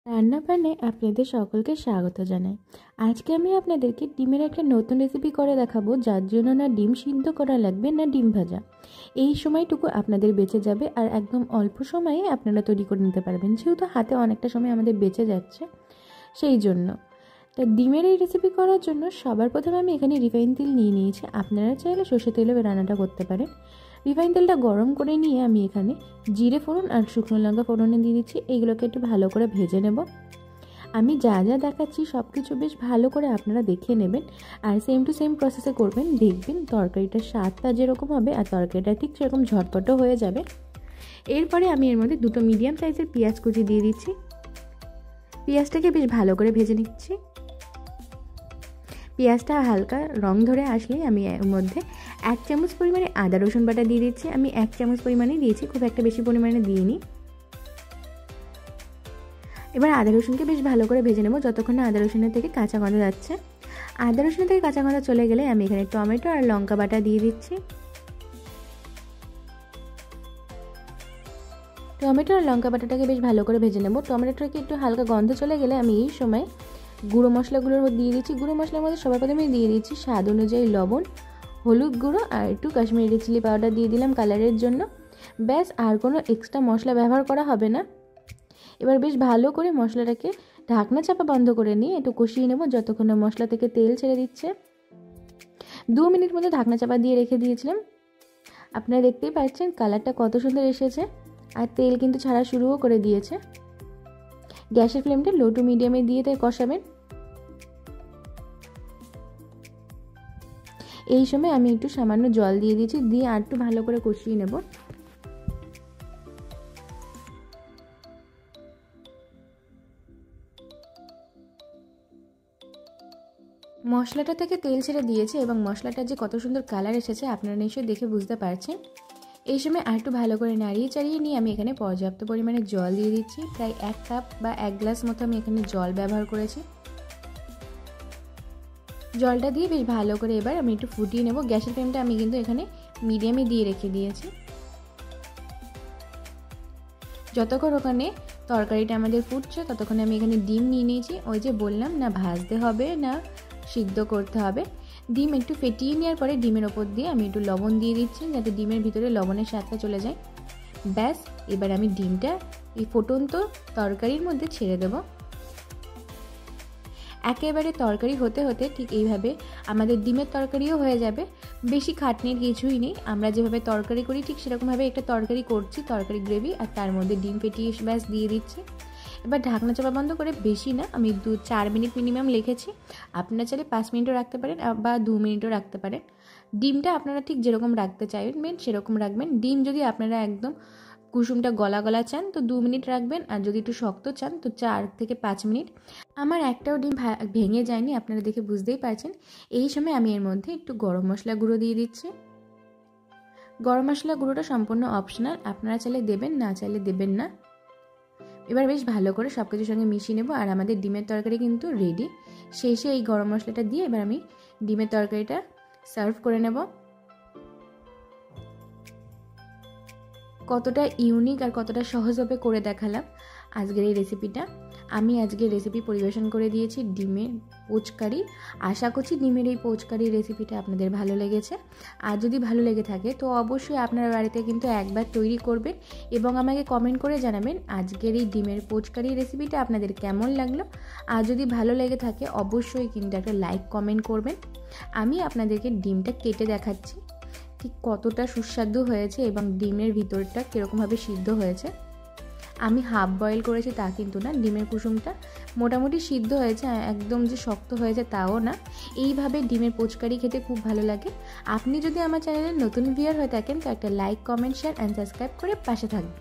রান্নাবান্নায় আপনাদের সকলকে স্বাগত জানাই। আজকে আমি আপনাদেরকে ডিমের একটা নতুন রেসিপি করে দেখাবো, যার জন্য না ডিম সিদ্ধ করা লাগবে না ডিম ভাজা। এই সময়টুকু আপনাদের বেঁচে যাবে আর একদম অল্প সময়ে আপনারা তৈরি করে নিতে পারবেন, যেহেতু হাতে অনেকটা সময় আমাদের বেঁচে যাচ্ছে সেই জন্য। তা ডিমের এই রেসিপি করার জন্য সবার প্রথমে আমি এখানে রিফাইন তেল নিয়ে নিয়েছি। আপনারা চাইলে সর্ষের তেলেও রান্নাটা করতে পারেন। রিফাইন তেলটা গরম করে নিয়ে আমি এখানে জিরে ফোড়ন আর শুকনো লঙ্কা ফোড়নে দিয়ে দিচ্ছি। এইগুলোকে একটু ভালো করে ভেজে নেব। আমি যা যা দেখাচ্ছি সব কিছু বেশ ভালো করে আপনারা দেখে নেবেন আর সেম টু সেম প্রসেসে করবেন। দেখবেন তরকারিটার স্বাদটা যেরকম হবে আর তরকারিটা ঠিক সেরকম ঝটপটও হয়ে যাবে। এরপরে আমি এর মধ্যে দুটো মিডিয়াম সাইজের পেঁয়াজ কুচি দিয়ে দিচ্ছি। পেঁয়াজটাকে বেশ ভালো করে ভেজে নিচ্ছি। পেঁয়াজটা হালকা রং ধরে আসলেই আমি এর মধ্যে 1 চামচ পরিমাণে আদা রসুন বাটা দিয়ে দিচ্ছি। আমি 1 চামচ পরিমাণে দিয়েছি, খুব একটা বেশি পরিমাণে দিইনি। এবার আদা রসুনকে বেশ ভালো করে ভেজে নেব যতক্ষণ না আদা রসুনের থেকে কাঁচা গন্ধ যাচ্ছে। আদা রসুনের থেকে কাঁচা গন্ধ চলে গেলে আমি এখানে টমেটো আর লঙ্কা বাটা দিয়ে দিচ্ছি। টমেটো আর লঙ্কা বাটাটাকে বেশ ভালো করে ভেজে নেব। টমেটোটাকে একটু হালকা গন্ধ চলে গেলে আমি এই সময় গুঁড়ো মশলাগুলোর মধ্যে দিয়ে দিচ্ছি। গুঁড়ো মশলার মধ্যে সবার প্রথমে দিয়ে দিচ্ছি স্বাদ অনুযায়ী লবণ, হলুদ গুঁড়ো আর একটু কাশ্মীরি চিলি পাউডার দিয়ে দিলাম কালারের জন্য। ব্যাস, আর কোনো এক্সট্রা মশলা ব্যবহার করা হবে না। এবার বেশ ভালো করে মশলাটাকে ঢাকনা চাপা বন্ধ করে নিয়ে একটু কষিয়ে নেব যতক্ষণ না মশলা থেকে তেল ছেড়ে দিচ্ছে। 2 মিনিট মতো ঢাকনা চাপা দিয়ে রেখে দিয়েছিলাম। আপনারা দেখতেই পাচ্ছেন কালারটা কত সুন্দর এসেছে আর তেল কিন্তু ছাড়া শুরুও করে দিয়েছে। গ্যাসের ফ্লেমটা লো টু মিডিয়ামে দিয়ে তাই কষাবেন। এই সময় আমি একটু সামান্য জল দিয়ে দিয়েছি, দিয়ে আর একটু ভালো করে কষিয়ে নেব। মশলাটা থেকে তেল ছেড়ে দিয়েছে এবং মশলাটার যে কত সুন্দর কালার এসেছে আপনারা নিশ্চয়ই দেখে বুঝতে পারছেন। এই সময় আর একটু ভালো করে নাড়িয়ে চাড়িয়ে নিয়ে আমি এখানে পর্যাপ্ত পরিমাণে জল দিয়ে দিচ্ছি। প্রায় 1 কাপ বা 1 গ্লাস মতো আমি এখানে জল ব্যবহার করেছি। জলটা দিয়ে বেশ ভালো করে এবার আমি একটু ফুটিয়ে নেব। গ্যাসের ফ্লেমটা আমি কিন্তু এখানে মিডিয়ামে দিয়ে রেখে দিয়েছি। যতক্ষণ ওখানে তরকারিটা আমাদের ফুটছে ততক্ষণে আমি এখানে ডিম নিয়ে নিয়েছি। ওই যে বললাম না ভাজতে হবে না সিদ্ধ করতে হবে। ডিম একটু ফেটিয়ে নেওয়ার পরে ডিমের ওপর দিয়ে আমি একটু লবণ দিয়ে দিচ্ছি যাতে ডিমের ভিতরে লবণের স্বাদটা চলে যায়। ব্যাস, এবার আমি ডিমটা এই ফুটন্ত তরকারির মধ্যে ছেড়ে দেব। একেবারে তরকারি হতে হতে ঠিক এইভাবে আমাদের ডিমের তরকারিও হয়ে যাবে। বেশি খাটনির কিছুই নেই। আমরা যেভাবে তরকারি করি ঠিক সেরকমভাবে একটা তরকারি করছি, তরকারি গ্রেভি, আর তার মধ্যে ডিম ফেটিয়ে ব্যাস দিয়ে দিচ্ছি। এবার ঢাকনা চাপা বন্ধ করে, বেশি না আমি 4 মিনিট মিনিমাম লিখেছি, আপনারা চাইলে 5 মিনিটও রাখতে পারেন বা 2 মিনিটও রাখতে পারেন। ডিমটা আপনারা ঠিক যেরকম রাখতে চাইবেন সেরকম রাখবেন। ডিম যদি আপনারা একদম কুসুমটা গলা গলা চান তো 2 মিনিট রাখবেন, আর যদি একটু শক্ত চান তো 4 থেকে 5 মিনিট। আমার একটাও ডিম ভেঙে যায়নি, আপনারা দেখে বুঝতেই পারছেন। এই সময় আমি এর মধ্যে একটু গরম মশলা গুঁড়ো দিয়ে দিচ্ছি। গরম মশলা গুঁড়োটা সম্পূর্ণ অপশনাল, আপনারা চাইলে দেবেন, না চাইলে দেবেন না। এবার বেশ ভালো করে সব কিছুর সঙ্গে মিশিয়ে নেব আর আমাদের ডিমের তরকারি কিন্তু রেডি। শেষে এই গরম মশলাটা দিয়ে এবার আমি ডিমের তরকারিটা সার্ভ করে নেব। কতটা ইউনিক আর কতটা সহজভাবে করে দেখালাম আজকের এই রেসিপিটা। আমি আজকের রেসিপি পরিবেশন করে দিয়েছি ডিমের পোচকারি। আশা করছি ডিমের এই পোচকারি রেসিপিটা আপনাদের ভালো লেগেছে। আর যদি ভালো লেগে থাকে তো অবশ্যই আপনার বাড়িতে কিন্তু একবার তৈরি করবেন এবং আমাকে কমেন্ট করে জানাবেন আজকের এই ডিমের পোচকারি রেসিপিটা আপনাদের কেমন লাগলো। আর যদি ভালো লেগে থাকে অবশ্যই কিন্তু একটা লাইক কমেন্ট করবেন। আমি আপনাদেরকে ডিমটা কেটে দেখাচ্ছি ঠিক কতটা সুস্বাদু হয়েছে এবং ডিমের ভিতরটা কীরকমভাবে সিদ্ধ হয়েছে। আমি হাফ বয়েল করেছি তা কিন্তু না, ডিমের কুসুমটা মোটামুটি সিদ্ধ হয়েছে, একদম যে শক্ত হয়েছে তাও না। এইভাবে ডিমের পোচকারি খেতে খুব ভালো লাগে। আপনি যদি আমার চ্যানেলে নতুন ভিউয়ার হয়ে থাকেন তো একটা like, comment, share and subscribe করে পাশে থাকবেন।